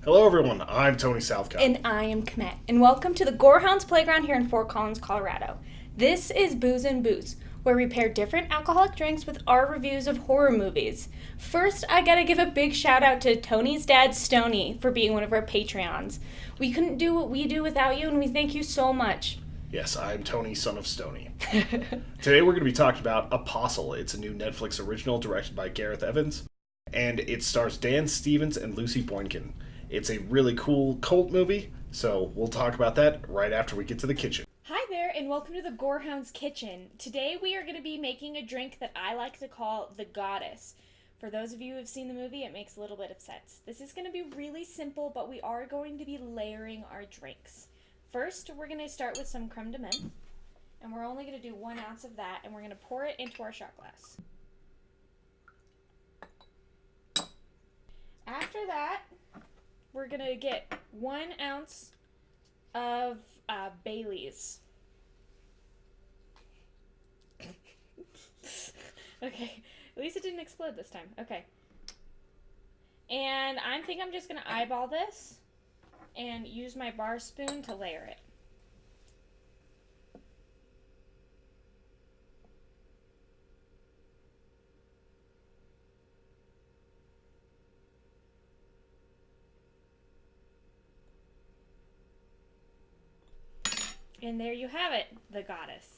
Hello everyone, I'm Tony Southcott. And I am Komette. And welcome to the Gorehounds Playground here in Fort Collins, Colorado. This is Booze and Booze, where we pair different alcoholic drinks with our reviews of horror movies. First, I gotta give a big shout out to Tony's dad, Stony, for being one of our Patreons. We couldn't do what we do without you, and we thank you so much. Yes, I'm Tony, son of Stony. Today we're going to be talking about Apostle. It's a new Netflix original directed by Gareth Evans, and it stars Dan Stevens and Lucy Boynton. It's a really cool cult movie, so we'll talk about that right after we get to the kitchen. Hi there, and welcome to the Gorehounds Kitchen. Today we are going to be making a drink that I like to call the Goddess. For those of you who have seen the movie, it makes a little bit of sense. This is going to be really simple, but we are going to be layering our drinks. First, we're going to start with some Creme de Menthe, and we're only going to do 1 ounce of that, and we're going to pour it into our shot glass. After that, we're going to get 1 ounce of Bailey's. Okay, at least it didn't explode this time. Okay. And I think I'm just going to eyeball this and use my bar spoon to layer it. And there you have it, the Goddess.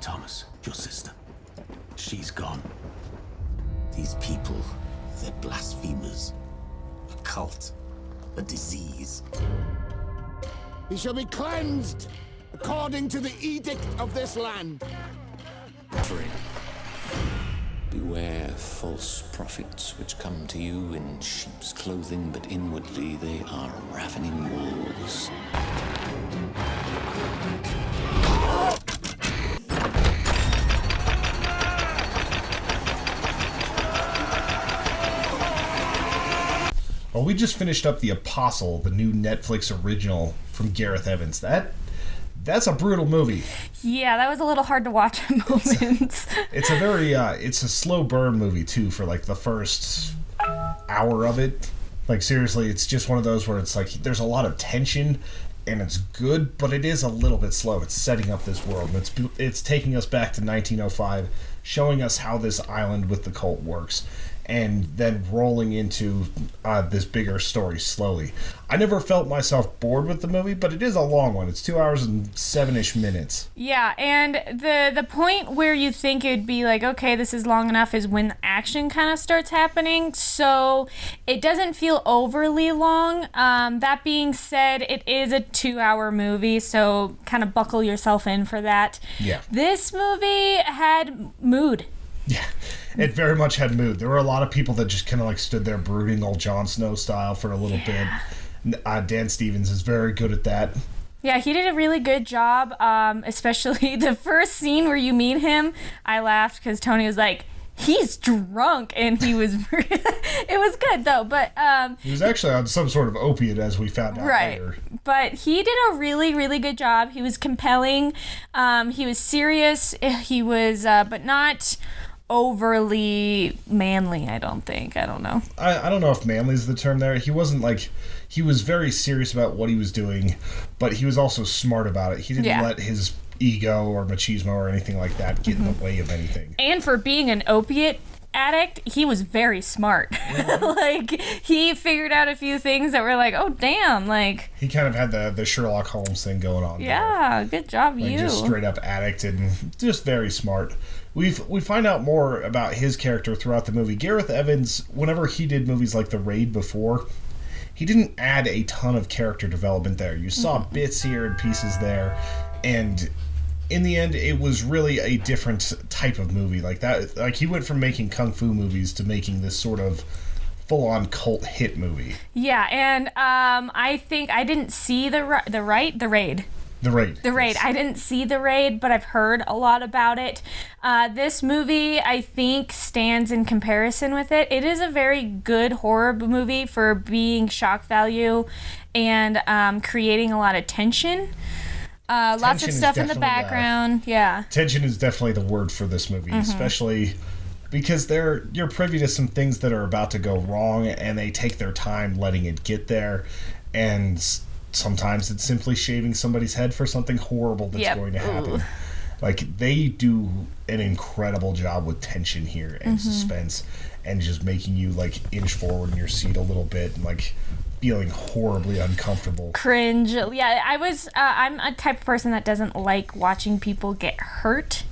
Thomas, your sister. She's gone. These people, they're blasphemers. A cult. A disease. He shall be cleansed according to the edict of this land. Pray. Beware false prophets which come to you in sheep's clothing, but inwardly they are ravening wolves. Well, we just finished up The Apostle, the new Netflix original from Gareth Evans. That's a brutal movie. Yeah, that was a little hard to watch at moments. It's a slow burn movie too for like the first hour of it. Like seriously, it's just one of those where it's like there's a lot of tension and it's good, but it is a little bit slow. It's setting up this world. It's taking us back to 1905, showing us how this island with the cult works, and then rolling into this bigger story slowly. I never felt myself bored with the movie, but it is a long one. It's 2 hours and 7-ish minutes. Yeah, and the point where you think it'd be like, okay, this is long enough is when the action kind of starts happening, so it doesn't feel overly long. That being said, it is a 2-hour movie, so kind of buckle yourself in for that. Yeah. This movie had mood. Yeah, it very much had mood. There were a lot of people that just kind of like stood there brooding old Jon Snow style for a little bit. Dan Stevens is very good at that. Yeah, he did a really good job, especially the first scene where you meet him. I laughed because Tony was like, he's drunk, and he was it was good though, but he was actually on some sort of opiate, as we found out later. But he did a really, really good job. He was compelling. He was serious. He was but not overly manly, I don't think. I don't know. I don't know if manly is the term there. He wasn't like, he was very serious about what he was doing, but he was also smart about it. He didn't let his ego or machismo or anything like that get in the way of anything. And for being an opiate addict, he was very smart. Mm-hmm. Like, he figured out a few things that were like, oh damn, like he kind of had the Sherlock Holmes thing going on. Yeah, good job, like, you. Just straight up addict and just very smart. We find out more about his character throughout the movie. Gareth Evans, whenever he did movies like The Raid before, he didn't add a ton of character development there. You saw bits here and pieces there, and in the end, it was really a different type of movie. Like that, like he went from making kung fu movies to making this sort of full-on cult hit movie. Yeah, and I think I didn't see the Raid. The Raid. Yes. I didn't see The Raid, but I've heard a lot about it. This movie, I think, stands in comparison with it. It is a very good horror movie for being shock value and creating a lot of tension. Lots of stuff in the background. Yeah. Tension is definitely the word for this movie, especially because you're privy to some things that are about to go wrong, and they take their time letting it get there, and sometimes it's simply shaving somebody's head for something horrible that's going to happen. Ooh. Like, they do an incredible job with tension here and suspense, and just making you, like, inch forward in your seat a little bit and, like, feeling horribly uncomfortable. Cringe. Yeah, I'm a type of person that doesn't like watching people get hurt.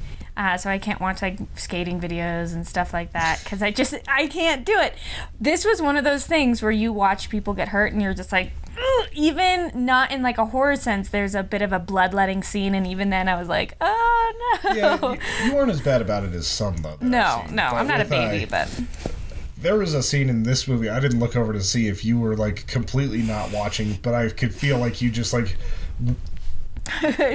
So I can't watch, like, skating videos and stuff like that, because I can't do it. This was one of those things where you watch people get hurt and you're just like, ugh. Even not in, like, a horror sense, there's a bit of a bloodletting scene, and even then I was like, oh, no. Yeah, you weren't as bad about it as some, though. No, I'm not a baby, but... There was a scene in this movie, I didn't look over to see if you were, like, completely not watching, but I could feel like you just, like...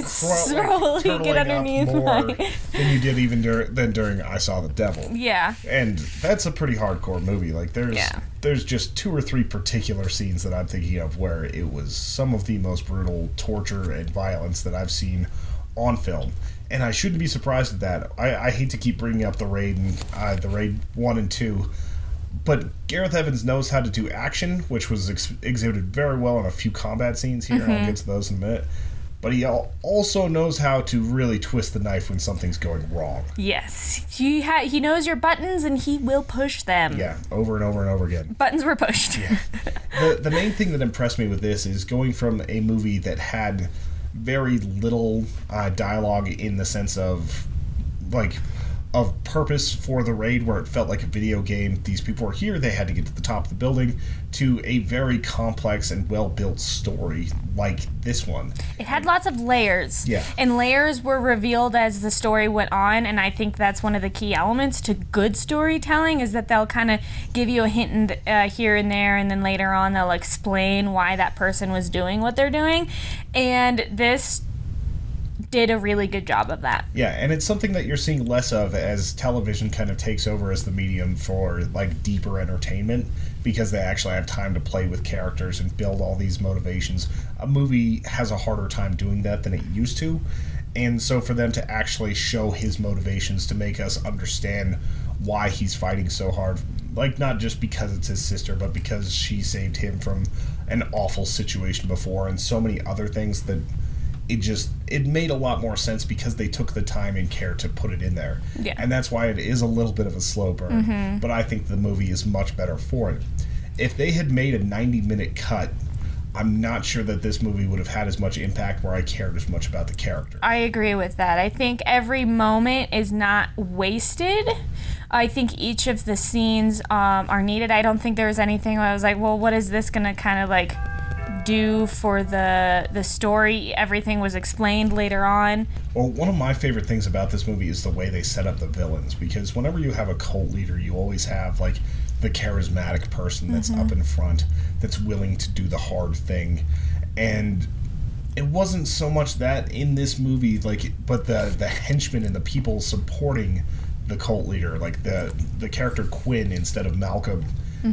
slowly get underneath more than you did even during I Saw the Devil. Yeah. And that's a pretty hardcore movie. Like, there's just 2 or 3 particular scenes that I'm thinking of where it was some of the most brutal torture and violence that I've seen on film. And I shouldn't be surprised at that. I hate to keep bringing up the Raid 1 and 2, but Gareth Evans knows how to do action, which was exhibited very well in a few combat scenes here. I'll get to those in a minute. But he also knows how to really twist the knife when something's going wrong. Yes. He knows your buttons, and he will push them. Yeah, over and over and over again. Buttons were pushed. Yeah. The main thing that impressed me with this is going from a movie that had very little dialogue in the sense of, like, of purpose for the raid, where it felt like a video game. These people were here, they had to get to the top of the building, to a very complex and well-built story like this one. It had lots of layers. Yeah. And layers were revealed as the story went on, and I think that's one of the key elements to good storytelling, is that they'll kind of give you a hint here and there, and then later on they'll explain why that person was doing what they're doing. And this did a really good job of that. Yeah, and it's something that you're seeing less of as television kind of takes over as the medium for, like, deeper entertainment, because they actually have time to play with characters and build all these motivations. A movie has a harder time doing that than it used to, and so for them to actually show his motivations to make us understand why he's fighting so hard, like, not just because it's his sister, but because she saved him from an awful situation before, and so many other things, that it made a lot more sense because they took the time and care to put it in there. Yeah. And that's why it is a little bit of a slow burn, but I think the movie is much better for it. If they had made a 90-minute cut, I'm not sure that this movie would have had as much impact where I cared as much about the character. I agree with that. I think every moment is not wasted. I think each of the scenes are needed. I don't think there was anything where I was like, well, what is this going to kind of, like, do for the story? Everything was explained later on. Well, one of my favorite things about this movie is the way they set up the villains, because whenever you have a cult leader, you always have, like, the charismatic person that's up in front, that's willing to do the hard thing. And it wasn't so much that in this movie, like, but the henchmen and the people supporting the cult leader, like the character Quinn instead of Malcolm,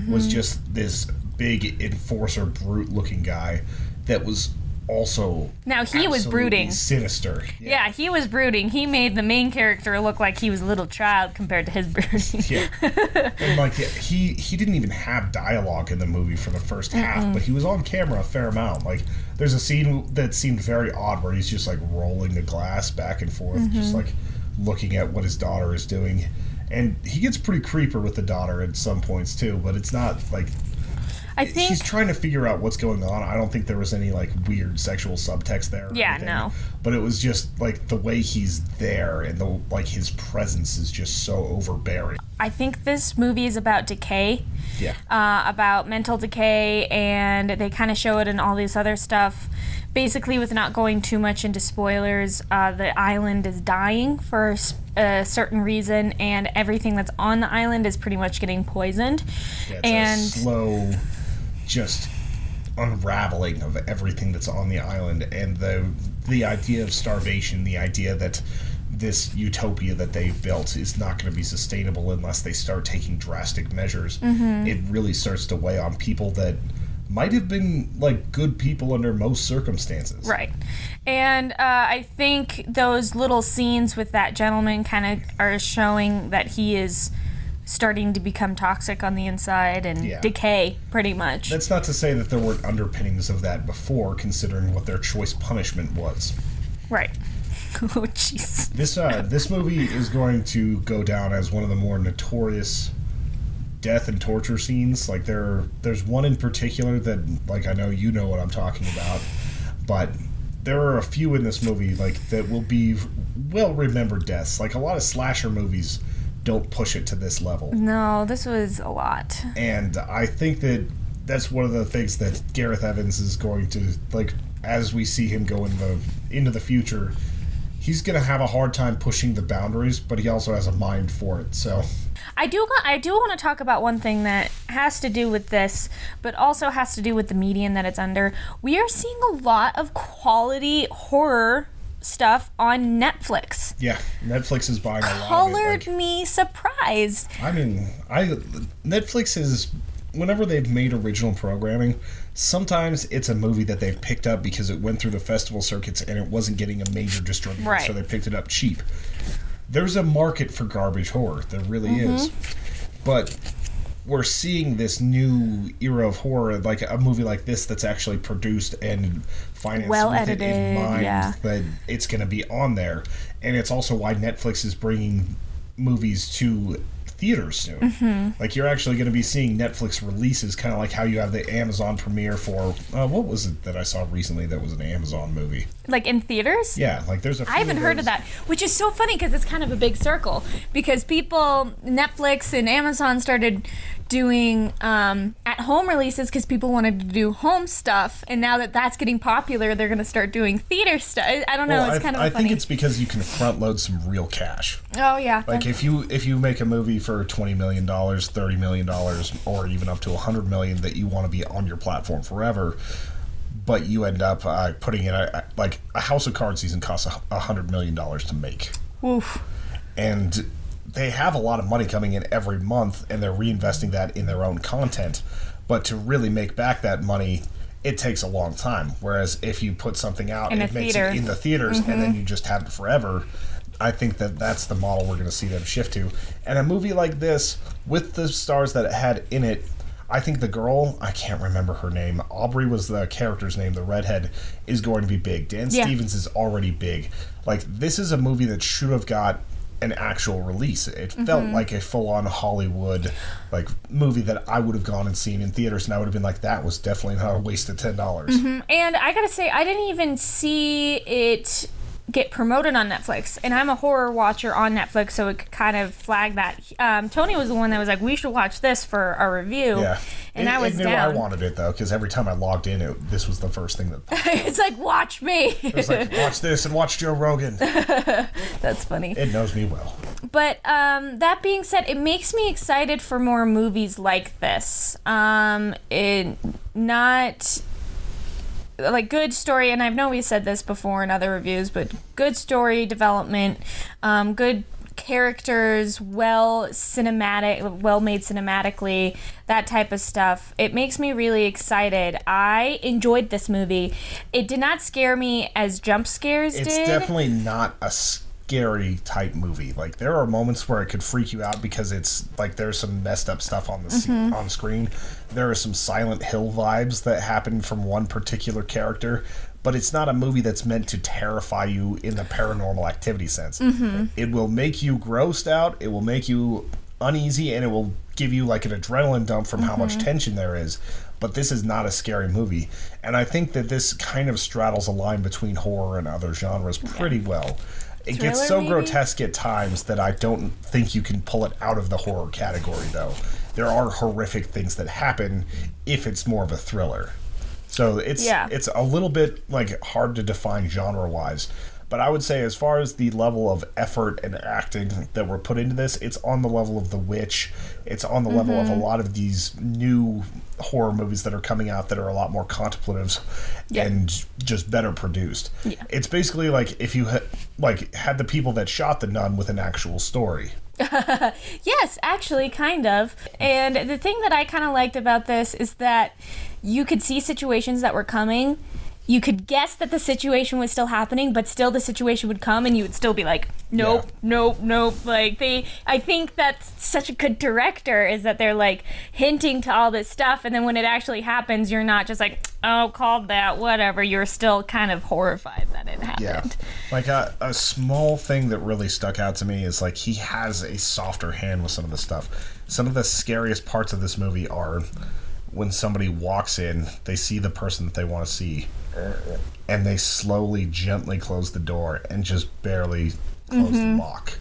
was just this big enforcer, brute-looking guy that was also he was brooding, sinister. Yeah, he was brooding. He made the main character look like he was a little child compared to his brooding. Yeah, and, like, he didn't even have dialogue in the movie for the first half, but he was on camera a fair amount. Like, there's a scene that seemed very odd where he's just, like, rolling the glass back and forth, just, like, looking at what his daughter is doing. And he gets pretty creeper with the daughter at some points too, but it's not like, I think he's trying to figure out what's going on. I don't think there was any, like, weird sexual subtext there. Yeah, no. But it was just, like, the way he's there and the, like, his presence is just so overbearing. I think this movie is about decay. Yeah. About mental decay, and they kind of show it in all this other stuff. Basically, with not going too much into spoilers, the island is dying for a certain reason, and everything that's on the island is pretty much getting poisoned. Yeah, it's a slow, just unraveling of everything that's on the island, and the idea of starvation, the idea that this utopia that they've built is not going to be sustainable unless they start taking drastic measures. It really starts to weigh on people that might have been, like, good people under most circumstances. Right. And I think those little scenes with that gentleman kind of are showing that he is starting to become toxic on the inside and decay, pretty much. That's not to say that there weren't underpinnings of that before, considering what their choice punishment was. Right. Oh, jeez. This movie is going to go down as one of the more notorious death and torture scenes. Like, there's one in particular that, like, I know you know what I'm talking about, but there are a few in this movie, like, that will be well-remembered deaths. Like, a lot of slasher movies don't push it to this level. No, this was a lot. And I think that that's one of the things that Gareth Evans is going to, like, as we see him go into the future, he's going to have a hard time pushing the boundaries, but he also has a mind for it, so... I do want to talk about one thing that has to do with this, but also has to do with the medium that it's under. We are seeing a lot of quality horror stuff on Netflix. Yeah, Netflix is buying a lot of it. Colored me surprised. I mean, Netflix is, whenever they've made original programming, sometimes it's a movie that they've picked up because it went through the festival circuits and it wasn't getting a major distributor, right. So they picked it up cheap. There's a market for garbage horror. There really is. But we're seeing this new era of horror, like a movie like this that's actually produced and financed with it in mind that it's going to be on there. And it's also why Netflix is bringing movies to theaters soon. Like, you're actually going to be seeing Netflix releases, kind of like how you have the Amazon premiere for what was it that I saw recently that was an Amazon movie, like in theaters? Yeah, like there's a few I haven't heard of that, which is so funny because it's kind of a big circle, because Netflix and Amazon started doing at-home releases because people wanted to do home stuff, and now that that's getting popular, they're going to start doing theater stuff. I don't know. It's kind of funny. I think it's because you can front load some real cash. Oh yeah. Like if you make a movie for $20 million, $30 million, or even up to $100 million that you want to be on your platform forever, but you end up putting in like a House of Cards season costs $100 million to make. Oof. And they have a lot of money coming in every month, and they're reinvesting that in their own content. But to really make back that money, it takes a long time. Whereas if you put something out, it makes it in the theaters, and then you just have it forever. I think that that's the model we're going to see them shift to. And a movie like this, with the stars that it had in it, I think the girl, I can't remember her name, Aubrey was the character's name, the redhead, is going to be big. Dan Stevens is already big. Like, this is a movie that should have got an actual release. It felt like a full-on Hollywood like movie that I would have gone and seen in theaters, and I would have been like, that was definitely not a waste of $10. And I gotta say, I didn't even see it get promoted on Netflix, and I'm a horror watcher on Netflix, so it could kind of flag that. Tony was the one that was like, we should watch this for our review. Yeah. And I was down. I wanted it, though, because every time I logged in, this was the first thing that... It's like, watch me. It was like, watch this and watch Joe Rogan. That's funny. It knows me well. But that being said, it makes me excited for more movies like this. Not... like good story, and I know we said this before in other reviews, but good story development, good characters, well made cinematically, that type of stuff. It makes me really excited. I enjoyed this movie. It did not scare me as jump scares did. It's definitely not a scary type movie. Like, there are moments where it could freak you out because it's like there's some messed up stuff on the on screen. There are some Silent Hill vibes that happen from one particular character, but it's not a movie that's meant to terrify you in the Paranormal Activity sense. It will make you grossed out, it will make you uneasy, and it will give you like an adrenaline dump from how much tension there is. But this is not a scary movie. And I think that this kind of straddles a line between horror and other genres pretty well. It gets so grotesque at times that I don't think you can pull it out of the horror category, though. There are horrific things that happen if it's more of a thriller. So it's a little bit like hard to define genre-wise. But I would say as far as the level of effort and acting that were put into this, it's on the level of The Witch. It's on the level of a lot of these new horror movies that are coming out that are a lot more contemplative and just better produced. It's basically like if you had the people that shot The Nun with an actual story. Yes, actually, kind of. And the thing that I kind of liked about this is that you could see situations that were coming, you could guess that the situation was still happening, but still the situation would come and you would still be like, nope, nope. Like I think that's such a good director, is that they're like hinting to all this stuff, and then when it actually happens, you're not just like, oh, called that, whatever. You're still kind of horrified that it happened. Yeah. Like a small thing that really stuck out to me is like he has a softer hand with some of the stuff. Some of the scariest parts of this movie are when somebody walks in, they see the person that they want to see, and they slowly, gently close the door and just barely close the lock.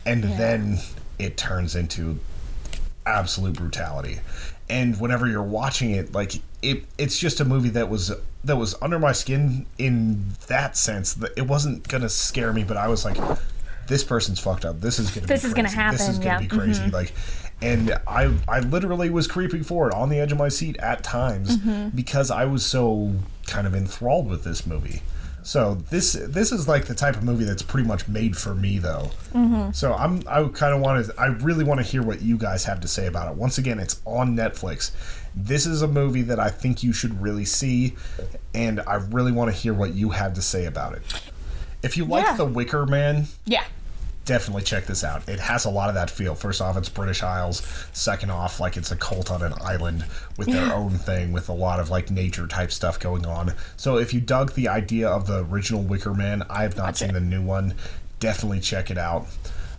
And then it turns into absolute brutality. And whenever you're watching it, like it's just a movie that was under my skin in that sense. That it wasn't gonna scare me, but I was like, this person's fucked up. This is gonna be crazy. Gonna happen. This is gonna be crazy. Like, and I literally was creeping forward on the edge of my seat at times because I was so kind of enthralled with this movie. So this is like the type of movie that's pretty much made for me, though. So I really want to hear what you guys have to say about it. Once again, it's on Netflix. This is a movie that I think you should really see, and I really want to hear what you have to say about it. If you like The Wicker Man, definitely check this out. It has a lot of that feel. First off, it's British Isles. Second off, like it's a cult on an island with their own thing, with a lot of like nature type stuff going on. So if you dug the idea of the original Wicker Man, I have not seen the new one. Definitely check it out.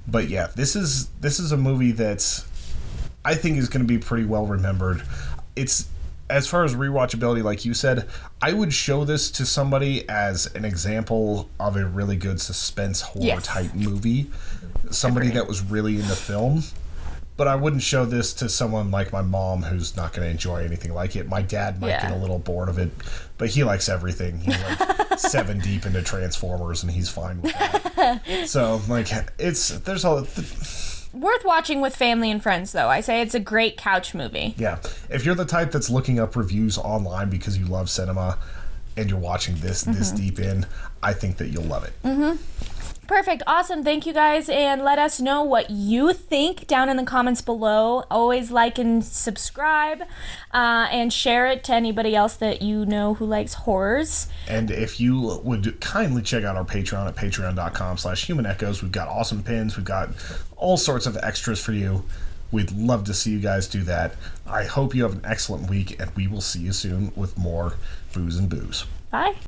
But yeah, this is a movie that's I think is going to be pretty well remembered. It's, as far as rewatchability, like you said, I would show this to somebody as an example of a really good suspense horror type movie. Somebody that was really into film. But I wouldn't show this to someone like my mom who's not going to enjoy anything like it. My dad might get a little bored of it, but he likes everything. He's like 7 deep into Transformers, and he's fine with that. So, like, there's all... Worth watching with family and friends, though. I say it's a great couch movie. Yeah. If you're the type that's looking up reviews online because you love cinema and you're watching this deep in, I think that you'll love it. Perfect. Awesome. Thank you, guys. And let us know what you think down in the comments below. Always like and subscribe and share it to anybody else that you know who likes horrors. And if you would kindly check out our Patreon at patreon.com/Human Echoes. We've got awesome pins. We've got all sorts of extras for you. We'd love to see you guys do that. I hope you have an excellent week, and we will see you soon with more Booze and Booze. Bye.